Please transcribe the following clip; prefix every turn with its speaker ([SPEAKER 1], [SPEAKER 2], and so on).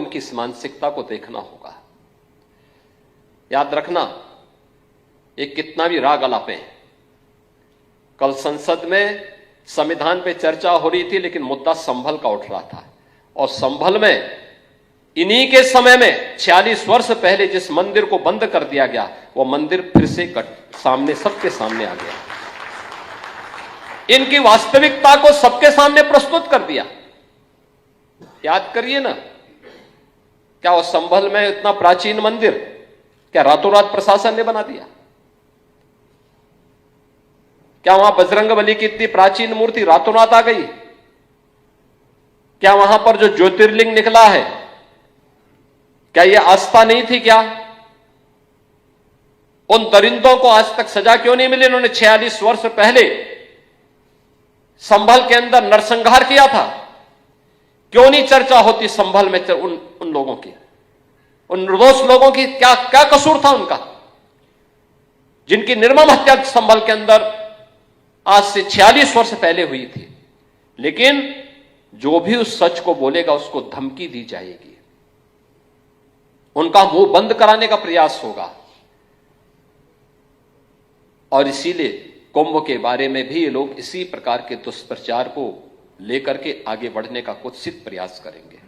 [SPEAKER 1] इनकी इस मानसिकता को देखना होगा। याद रखना, ये कितना भी राग अलापे हैं, कल संसद में संविधान पे चर्चा हो रही थी, लेकिन मुद्दा संभल का उठ रहा था। और संभल में इन्हीं के समय में 46 वर्ष पहले जिस मंदिर को बंद कर दिया गया, वो मंदिर फिर से सामने, सबके सामने आ गया। इनकी वास्तविकता को सबके सामने प्रस्तुत कर दिया। याद करिए ना, क्या वो संभल में इतना प्राचीन मंदिर क्या रातों रात प्रशासन ने बना दिया? क्या वहां बजरंगबली की इतनी प्राचीन मूर्ति रातों रात आ गई? क्या वहां पर जो ज्योतिर्लिंग निकला है, क्या यह आस्था नहीं थी? क्या उन दरिंदों को आज तक सजा क्यों नहीं मिली? इन्होंने 46 वर्ष पहले संभल के अंदर नरसंहार किया था। क्यों नहीं चर्चा होती संभल में उन लोगों की, उन निर्दोष लोगों की? क्या क्या कसूर था उनका, जिनकी निर्मम हत्या संभल के अंदर आज से 46 वर्ष पहले हुई थी? लेकिन जो भी उस सच को बोलेगा उसको धमकी दी जाएगी, उनका मुंह बंद कराने का प्रयास होगा। और इसीलिए कुंभ के बारे में भी ये लोग इसी प्रकार के दुष्प्रचार को लेकर के आगे बढ़ने का कुत्सित प्रयास करेंगे।